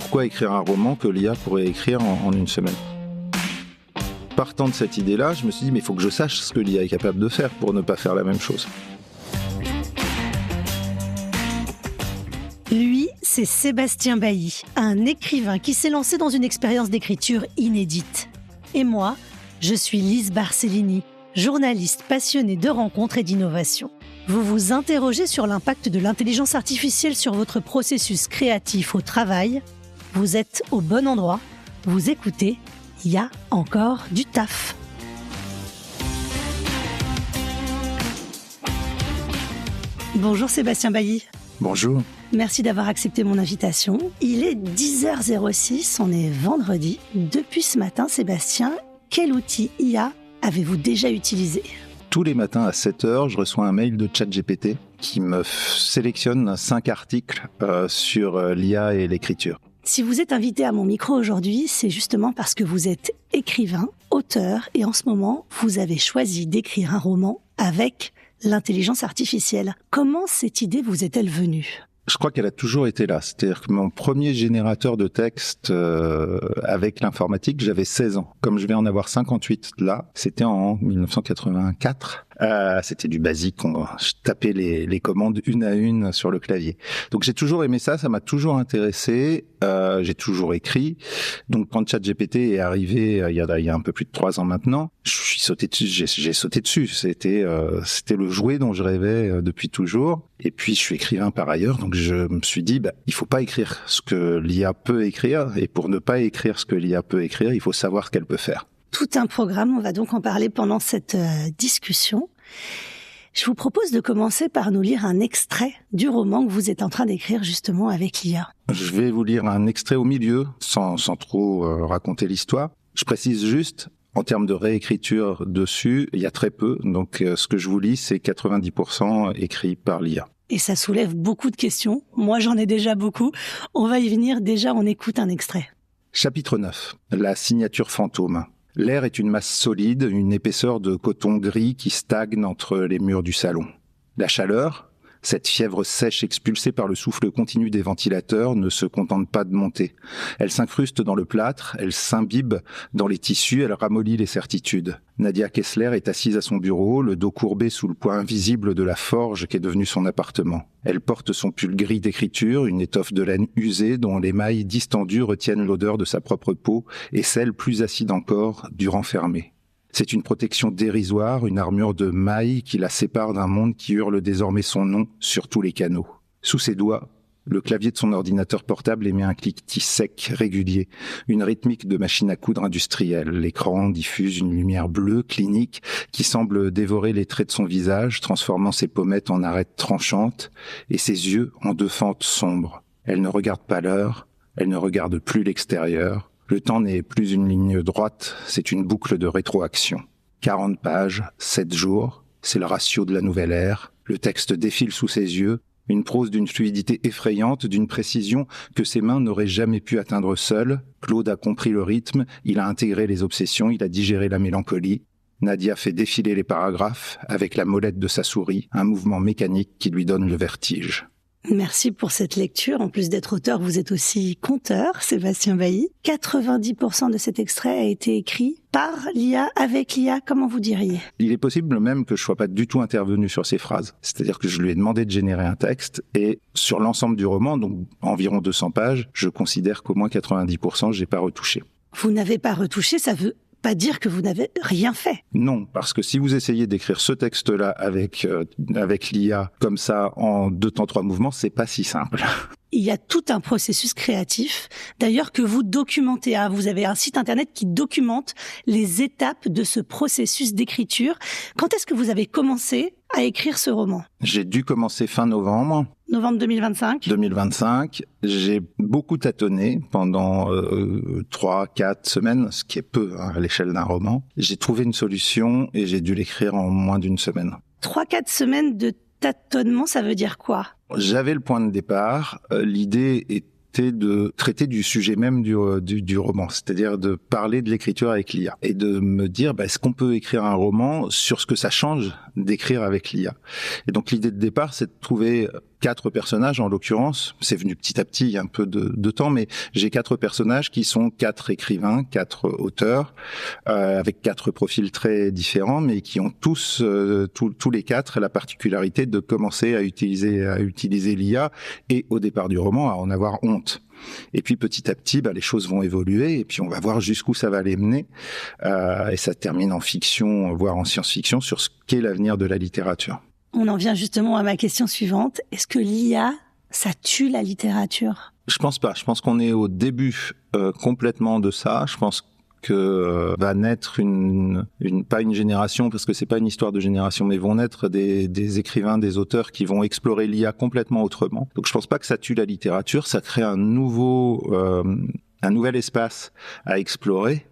pourquoi écrire un roman que l'IA pourrait écrire en une semaine? Partant de cette idée-là, je me suis dit, mais il faut que je sache ce que l'IA est capable de faire pour ne pas faire la même chose. Lui, c'est Sébastien Bailly, un écrivain qui s'est lancé dans une expérience d'écriture inédite. Et moi, je suis Lise Barcellini, journaliste passionnée de rencontres et d'innovation. Vous vous interrogez sur l'impact de l'intelligence artificielle sur votre processus créatif au travail. Vous êtes au bon endroit. Vous écoutez, il y a encore du taf. Bonjour Sébastien Bailly. Bonjour. Merci d'avoir accepté mon invitation. Il est 10h06, on est vendredi. Depuis ce matin, Sébastien, quel outil IA avez-vous déjà utilisé ? Tous les matins à 7h, je reçois un mail de ChatGPT qui me sélectionne 5 articles sur l'IA et l'écriture. Si vous êtes invité à mon micro aujourd'hui, c'est justement parce que vous êtes écrivain, auteur, et en ce moment, vous avez choisi d'écrire un roman avec l'intelligence artificielle. Comment cette idée vous est-elle venue ? Je crois qu'elle a toujours été là. C'est-à-dire que mon premier générateur de texte avec l'informatique, j'avais 16 ans. Comme je vais en avoir 58 là, c'était en 1984. C'était du basique, je tapais les commandes une à une sur le clavier. Donc j'ai toujours aimé ça m'a toujours intéressé, j'ai toujours écrit. Donc quand ChatGPT est arrivé il y a un peu plus de 3 ans maintenant, j'ai sauté dessus. C'était le jouet dont je rêvais depuis toujours. Et puis je suis écrivain par ailleurs, donc je me suis dit il faut pas écrire ce que l'IA peut écrire, et pour ne pas écrire ce que l'IA peut écrire, il faut savoir ce qu'elle peut faire. Tout un programme, on va donc en parler pendant cette discussion. Je vous propose de commencer par nous lire un extrait du roman que vous êtes en train d'écrire justement avec l'IA. Je vais vous lire un extrait au milieu, sans trop raconter l'histoire. Je précise juste, en termes de réécriture dessus, il y a très peu, donc ce que je vous lis, c'est 90% écrit par l'IA. Et ça soulève beaucoup de questions. Moi, j'en ai déjà beaucoup. On va y venir. Déjà, on écoute un extrait. Chapitre 9. La signature fantôme. L'air est une masse solide, une épaisseur de coton gris qui stagne entre les murs du salon. La chaleur, cette fièvre sèche expulsée par le souffle continu des ventilateurs, ne se contente pas de monter. Elle s'incruste dans le plâtre, elle s'imbibe dans les tissus, elle ramollit les certitudes. Nadia Kessler est assise à son bureau, le dos courbé sous le poids invisible de la forge qu'est devenue son appartement. Elle porte son pull gris d'écriture, une étoffe de laine usée dont les mailles distendues retiennent l'odeur de sa propre peau et celle plus acide encore du renfermé. C'est une protection dérisoire, une armure de mailles qui la sépare d'un monde qui hurle désormais son nom sur tous les canaux. Sous ses doigts, le clavier de son ordinateur portable émet un cliquetis sec, régulier, une rythmique de machine à coudre industrielle. L'écran diffuse une lumière bleue, clinique, qui semble dévorer les traits de son visage, transformant ses pommettes en arêtes tranchantes et ses yeux en 2 fentes sombres. Elle ne regarde pas l'heure, elle ne regarde plus l'extérieur. Le temps n'est plus une ligne droite, c'est une boucle de rétroaction. 40 pages, 7 jours, c'est le ratio de la nouvelle ère. Le texte défile sous ses yeux, une prose d'une fluidité effrayante, d'une précision que ses mains n'auraient jamais pu atteindre seules. Claude a compris le rythme, il a intégré les obsessions, il a digéré la mélancolie. Nadia fait défiler les paragraphes avec la molette de sa souris, un mouvement mécanique qui lui donne le vertige. Merci pour cette lecture. En plus d'être auteur, vous êtes aussi conteur, Sébastien Bailly. 90% de cet extrait a été écrit par l'IA, avec l'IA, comment vous diriez ? Il est possible même que je sois pas du tout intervenu sur ces phrases. C'est-à-dire que je lui ai demandé de générer un texte et sur l'ensemble du roman, donc environ 200 pages, je considère qu'au moins 90%, j'ai pas retouché. Vous n'avez pas retouché, ça veut pas dire que vous n'avez rien fait. Non, parce que si vous essayez d'écrire ce texte-là avec l'IA comme ça en 2 temps 3 mouvements, c'est pas si simple. Il y a tout un processus créatif, d'ailleurs que vous documentez. Vous avez un site internet qui documente les étapes de ce processus d'écriture. Quand est-ce que vous avez commencé à écrire ce roman ? J'ai dû commencer fin novembre. Novembre 2025 ? 2025. J'ai beaucoup tâtonné pendant 3-4 semaines, ce qui est peu à l'échelle d'un roman. J'ai trouvé une solution et j'ai dû l'écrire en moins d'1 semaine. 3-4 semaines de tâtonnement, ça veut dire quoi ? J'avais le point de départ. L'idée était de traiter du sujet même du roman, c'est-à-dire de parler de l'écriture avec l'IA et de me dire est-ce qu'on peut écrire un roman sur ce que ça change d'écrire avec l'IA. Et donc l'idée de départ, c'est de trouver 4 personnages en l'occurrence. C'est venu petit à petit, il y a un peu de temps, mais j'ai 4 personnages qui sont 4 écrivains, 4 auteurs, avec 4 profils très différents, mais qui ont tous les 4 la particularité de commencer à utiliser l'IA et au départ du roman à en avoir honte. Et puis petit à petit, les choses vont évoluer et puis on va voir jusqu'où ça va les mener. Et ça termine en fiction, voire en science-fiction, sur ce qu'est l'avenir de la littérature. On en vient justement à ma question suivante. Est-ce que l'IA, ça tue la littérature ? Je pense pas. Je pense qu'on est au début complètement de ça. Je pense que va naître pas une génération, parce que c'est pas une histoire de génération, mais vont naître des écrivains, des auteurs qui vont explorer l'IA complètement autrement. Donc je pense pas que ça tue la littérature, ça crée un nouvel espace à explorer.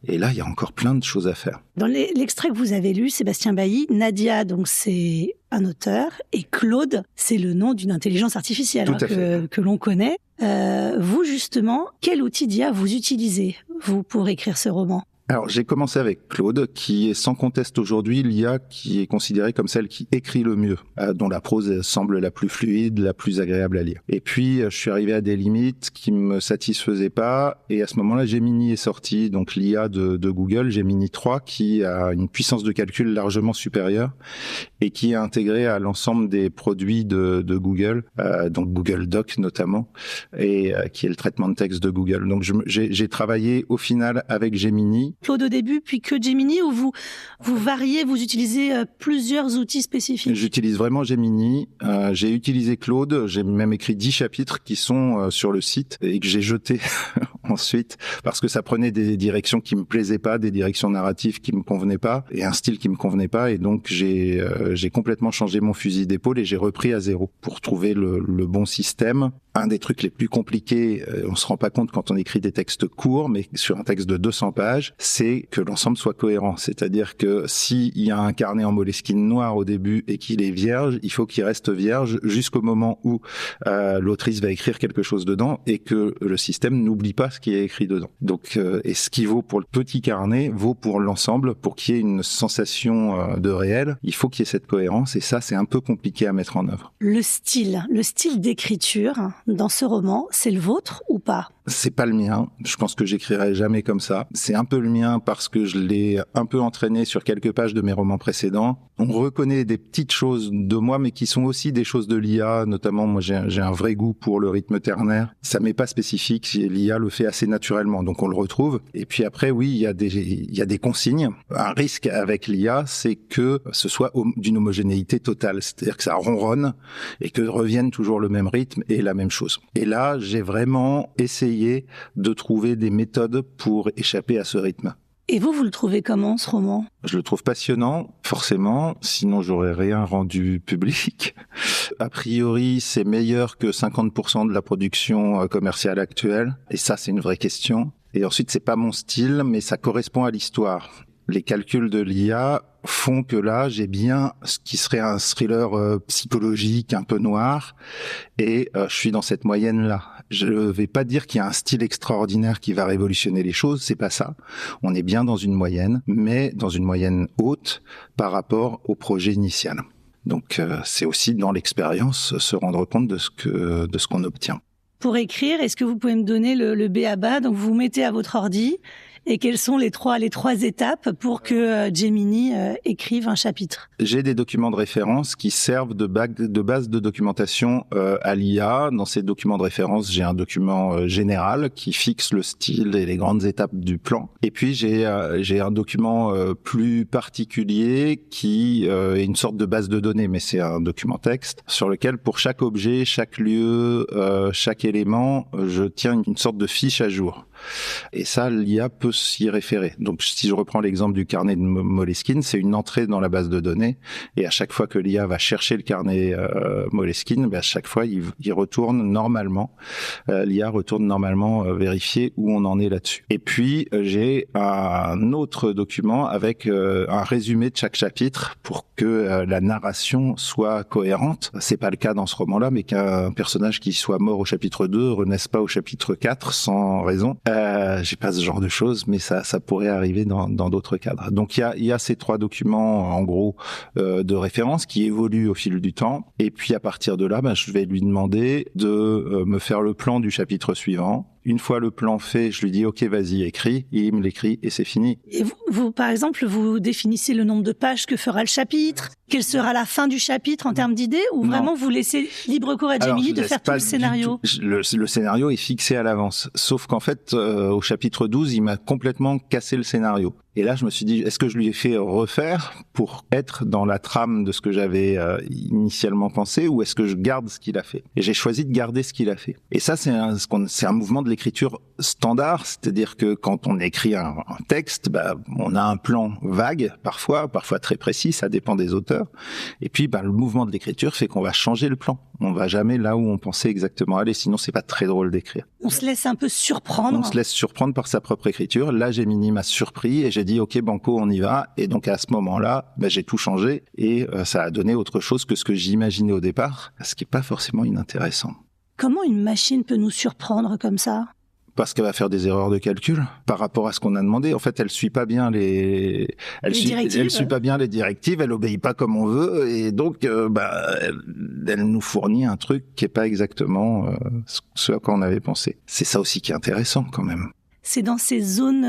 Et là, il y a encore plein de choses à faire. Dans l'extrait que vous avez lu, Sébastien Bailly, Nadia, donc c'est un auteur, et Claude, c'est le nom d'une intelligence artificielle que l'on connaît. Vous, justement, quel outil d'IA vous utilisez, vous, pour écrire ce roman ? Alors, j'ai commencé avec Claude, qui est sans conteste aujourd'hui l'IA qui est considérée comme celle qui écrit le mieux, dont la prose semble la plus fluide, la plus agréable à lire. Et puis, je suis arrivé à des limites qui me satisfaisaient pas, et à ce moment-là, Gemini est sorti, donc l'IA de Google, Gemini 3, qui a une puissance de calcul largement supérieure, et qui est intégrée à l'ensemble des produits de Google, donc Google Doc notamment, et qui est le traitement de texte de Google. Donc, j'ai travaillé au final avec Gemini. Claude au début, puis que Gemini, ou vous variez, vous utilisez plusieurs outils spécifiques ? J'utilise vraiment Gemini. J'ai utilisé Claude. J'ai même écrit 10 chapitres qui sont sur le site et que j'ai jeté ensuite parce que ça prenait des directions qui me plaisaient pas, des directions narratives qui me convenaient pas et un style qui me convenait pas. Et donc j'ai complètement changé mon fusil d'épaule et j'ai repris à zéro pour trouver le bon système. Un des trucs les plus compliqués, on se rend pas compte quand on écrit des textes courts, mais sur un texte de 200 pages, c'est que l'ensemble soit cohérent. C'est-à-dire que s'il y a un carnet en Moleskine noir au début et qu'il est vierge, il faut qu'il reste vierge jusqu'au moment où l'autrice va écrire quelque chose dedans et que le système n'oublie pas ce qui est écrit dedans. Donc, et ce qui vaut pour le petit carnet vaut pour l'ensemble, pour qu'il y ait une sensation de réel. Il faut qu'il y ait cette cohérence et ça, c'est un peu compliqué à mettre en œuvre. Le style d'écriture dans ce roman, c'est le vôtre ou pas ? C'est pas le mien. Je pense que j'écrirai jamais comme ça. C'est un peu le mien parce que je l'ai un peu entraîné sur quelques pages de mes romans précédents. On reconnaît des petites choses de moi, mais qui sont aussi des choses de l'IA. Notamment, moi, j'ai un vrai goût pour le rythme ternaire. Ça m'est pas spécifique. L'IA le fait assez naturellement, donc on le retrouve. Et puis après, oui, il y a des consignes. Un risque avec l'IA, c'est que ce soit d'une homogénéité totale. C'est-à-dire que ça ronronne et que revienne toujours le même rythme et la même chose. Et là, j'ai vraiment essayé de trouver des méthodes pour échapper à ce rythme. Et vous le trouvez comment, ce roman ? Je le trouve passionnant, forcément, sinon j'aurais rien rendu public. A priori, c'est meilleur que 50% de la production commerciale actuelle, et ça, c'est une vraie question. Et ensuite, c'est pas mon style, mais ça correspond à l'histoire. Les calculs de l'IA font que là, j'ai bien ce qui serait un thriller psychologique un peu noir, et je suis dans cette moyenne-là. Je vais pas dire qu'il y a un style extraordinaire qui va révolutionner les choses, c'est pas ça. On est bien dans une moyenne, mais dans une moyenne haute par rapport au projet initial. Donc c'est aussi dans l'expérience se rendre compte de ce qu'on obtient. Pour écrire, est-ce que vous pouvez me donner le b.a.-ba ? Donc vous vous mettez à votre ordi. Et quelles sont les trois étapes pour que Gemini écrive un chapitre ? J'ai des documents de référence qui servent de base de documentation à l'IA. Dans ces documents de référence, j'ai un document général qui fixe le style et les grandes étapes du plan. Et puis j'ai un document plus particulier qui est une sorte de base de données, mais c'est un document texte sur lequel pour chaque objet, chaque lieu, chaque élément, je tiens une sorte de fiche à jour. Et ça, l'IA peut s'y référer. Donc, si je reprends l'exemple du carnet de Moleskine, c'est une entrée dans la base de données. Et à chaque fois que l'IA va chercher le carnet Moleskine, à chaque fois, il retourne normalement. L'IA retourne normalement vérifier où on en est là-dessus. Et puis, j'ai un autre document avec un résumé de chaque chapitre pour que la narration soit cohérente. C'est pas le cas dans ce roman-là, mais qu'un personnage qui soit mort au chapitre 2 renaisse pas au chapitre 4 sans raison. J'ai pas ce genre de choses, mais ça pourrait arriver dans d'autres cadres. Donc il y a ces 3 documents en gros de référence qui évoluent au fil du temps. Et puis à partir de là, je vais lui demander de me faire le plan du chapitre suivant. Une fois le plan fait, je lui dis OK, vas-y, écris. Et il me l'écrit et c'est fini. Et vous, par exemple, vous définissez le nombre de pages que fera le chapitre, quelle sera la fin du chapitre en termes d'idées, ou vraiment vous laissez libre cours à Gemini de faire tout le scénario? Le scénario est fixé à l'avance. Sauf qu'en fait, au chapitre 12, il m'a complètement cassé le scénario. Et là, je me suis dit, est-ce que je lui ai fait refaire pour être dans la trame de ce que j'avais initialement pensé, ou est-ce que je garde ce qu'il a fait? Et j'ai choisi de garder ce qu'il a fait. Et ça, c'est un mouvement de l'écriture standard, c'est-à-dire que quand on écrit un texte, on a un plan vague, parfois très précis, ça dépend des auteurs. Et puis, le mouvement de l'écriture fait qu'on va changer le plan. On va jamais là où on pensait exactement aller, sinon c'est pas très drôle d'écrire. On se laisse un peu surprendre. On se laisse surprendre par sa propre écriture. Là, Gemini m'a surpris et j'ai dit OK, banco, on y va. Et donc à ce moment-là, j'ai tout changé et ça a donné autre chose que ce que j'imaginais au départ, ce qui est pas forcément inintéressant. Comment une machine peut nous surprendre comme ça ? Parce qu'elle va faire des erreurs de calcul par rapport à ce qu'on a demandé. En fait, elle suit pas bien elle suit pas bien les directives, elle obéit pas comme on veut, et donc, elle nous fournit un truc qui est pas exactement ce à quoi on avait pensé. C'est ça aussi qui est intéressant, quand même. C'est dans ces zones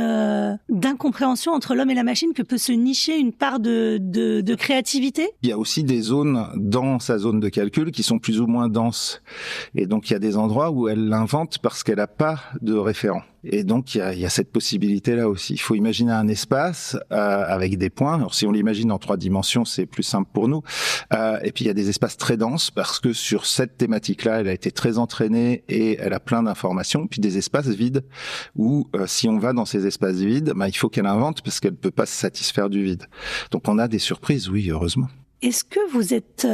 d'incompréhension entre l'homme et la machine que peut se nicher une part de créativité. Il y a aussi des zones dans sa zone de calcul qui sont plus ou moins denses. Et donc, il y a des endroits où elle l'invente parce qu'elle n'a pas de référent. Et donc, il y a cette possibilité-là aussi. Il faut imaginer un espace avec des points. Alors, si on l'imagine en 3 dimensions, c'est plus simple pour nous. Et puis, il y a des espaces très denses parce que sur cette thématique-là, elle a été très entraînée et elle a plein d'informations. Puis des espaces vides où, si on va dans ces espaces vides, il faut qu'elle invente parce qu'elle peut pas se satisfaire du vide. Donc, on a des surprises, oui, heureusement. Est-ce que vous êtes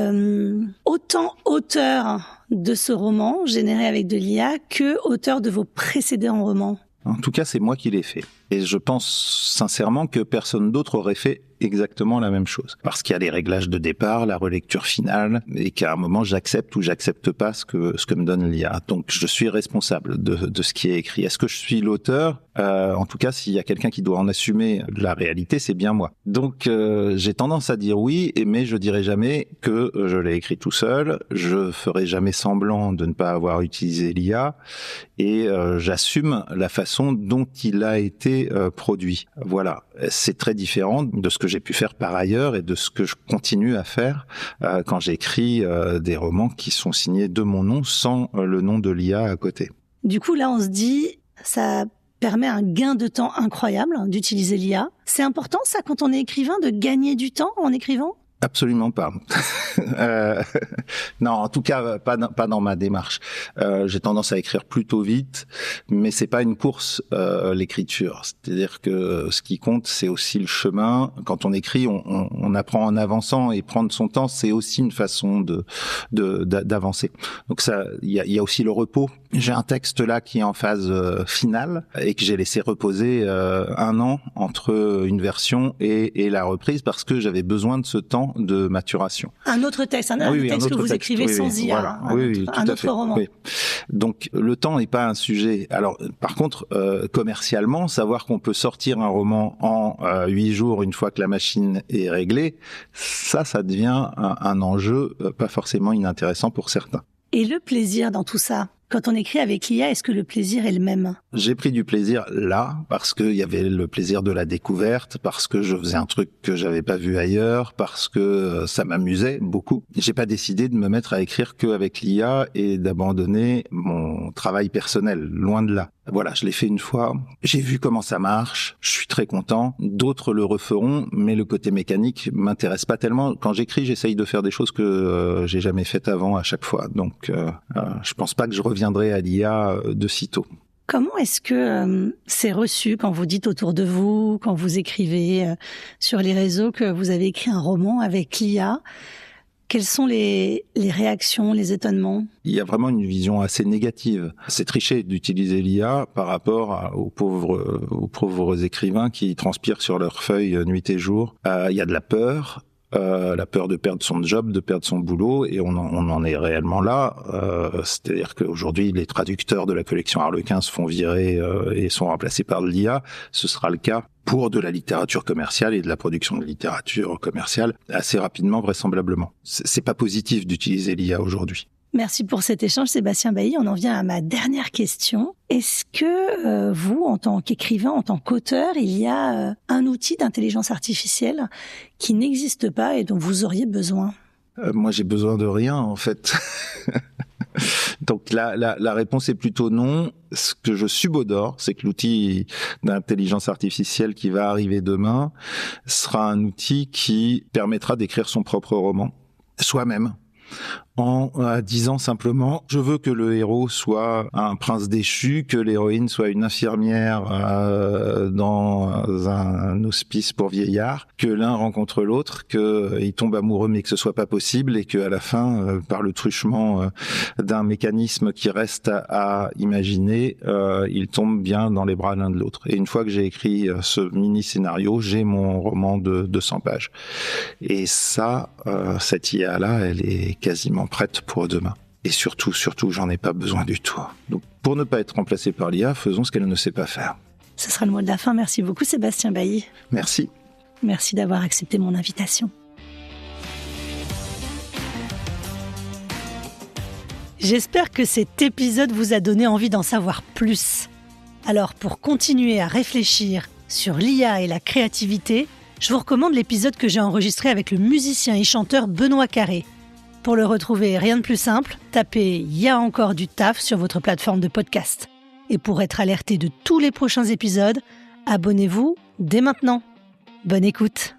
autant auteur de ce roman généré avec de l'IA que auteur de vos précédents romans ? En tout cas, c'est moi qui l'ai fait. Et je pense sincèrement que personne d'autre aurait fait exactement la même chose. Parce qu'il y a les réglages de départ, la relecture finale, et qu'à un moment, j'accepte ou j'accepte pas ce que me donne l'IA. Donc, je suis responsable de ce qui est écrit. Est-ce que je suis l'auteur ? En tout cas, s'il y a quelqu'un qui doit en assumer la réalité, c'est bien moi. Donc, j'ai tendance à dire oui, mais je dirai jamais que je l'ai écrit tout seul. Je ferai jamais semblant de ne pas avoir utilisé l'IA. Et j'assume la façon dont il a été produit. Voilà. C'est très différent de ce que j'ai pu faire par ailleurs et de ce que je continue à faire quand j'écris des romans qui sont signés de mon nom sans le nom de l'IA à côté. Du coup, là, on se dit, ça permet un gain de temps incroyable d'utiliser l'IA. C'est important, ça, quand on est écrivain, de gagner du temps en écrivant ? Absolument pas. Non, en tout cas, pas dans ma démarche. J'ai tendance à écrire plutôt vite, mais c'est pas une course, l'écriture. C'est-à-dire que ce qui compte, c'est aussi le chemin. Quand on écrit, on apprend en avançant, et prendre son temps, c'est aussi une façon d'avancer. Donc ça, il y a aussi le repos. J'ai un texte là qui est en phase finale et que j'ai laissé reposer 1 an entre une version et la reprise parce que j'avais besoin de ce temps de maturation. Un autre texte, un texte que vous écrivez sans IA, voilà. un autre roman. Oui. Donc le temps n'est pas un sujet. Alors par contre, commercialement, savoir qu'on peut sortir un roman en 8 jours une fois que la machine est réglée, ça devient un enjeu pas forcément inintéressant pour certains. Et le plaisir dans tout ça ? Quand on écrit avec l'IA, est-ce que le plaisir est le même ? J'ai pris du plaisir là, parce qu'il y avait le plaisir de la découverte, parce que je faisais un truc que j'avais pas vu ailleurs, parce que ça m'amusait beaucoup. J'ai pas décidé de me mettre à écrire qu'avec l'IA et d'abandonner mon travail personnel, loin de là. Voilà, je l'ai fait une fois, j'ai vu comment ça marche, je suis très content. D'autres le referont, mais le côté mécanique m'intéresse pas tellement. Quand j'écris, j'essaye de faire des choses que j'ai jamais faites avant à chaque fois. Donc, je pense pas que je reviendrai à l'IA de sitôt. Comment est-ce que c'est reçu quand vous dites autour de vous, quand vous écrivez sur les réseaux que vous avez écrit un roman avec l'IA ? Quelles sont les réactions, les étonnements ? Il y a vraiment une vision assez négative. C'est tricher d'utiliser l'IA par rapport aux pauvres écrivains qui transpirent sur leurs feuilles nuit et jour. Il y a de la peur. la peur de perdre son job, de perdre son boulot, et on en est réellement là. C'est-à-dire qu'aujourd'hui, les traducteurs de la collection Harlequin se font virer et sont remplacés par de l'IA. Ce sera le cas pour de la littérature commerciale et de la production de littérature commerciale assez rapidement, vraisemblablement. C'est pas positif d'utiliser l'IA aujourd'hui. Merci pour cet échange, Sébastien Bailly. On en vient à ma dernière question. Est-ce que vous, en tant qu'écrivain, en tant qu'auteur, il y a un outil d'intelligence artificielle qui n'existe pas et dont vous auriez besoin ? Moi, j'ai besoin de rien, en fait. Donc la réponse est plutôt non. Ce que je subodore, c'est que l'outil d'intelligence artificielle qui va arriver demain sera un outil qui permettra d'écrire son propre roman soi-même, en disant simplement « je veux que le héros soit un prince déchu, que l'héroïne soit une infirmière dans un hospice pour vieillards, que l'un rencontre l'autre, qu'il tombe amoureux mais que ce soit pas possible et qu'à la fin, par le truchement d'un mécanisme qui reste à imaginer, ils tombent bien dans les bras l'un de l'autre. Et une fois que j'ai écrit ce mini-scénario, j'ai mon roman de 200 pages. Et ça, cette IA-là, elle est quasiment prête pour demain. Et surtout, j'en ai pas besoin du tout. Donc, pour ne pas être remplacé par l'IA, faisons ce qu'elle ne sait pas faire. Ce sera le mot de la fin. Merci beaucoup, Sébastien Bailly. Merci. Merci d'avoir accepté mon invitation. J'espère que cet épisode vous a donné envie d'en savoir plus. Alors, pour continuer à réfléchir sur l'IA et la créativité, je vous recommande l'épisode que j'ai enregistré avec le musicien et chanteur Benoît Carré. Pour le retrouver, rien de plus simple, tapez « Y a encore du taf » sur votre plateforme de podcast. Et pour être alerté de tous les prochains épisodes, abonnez-vous dès maintenant. Bonne écoute.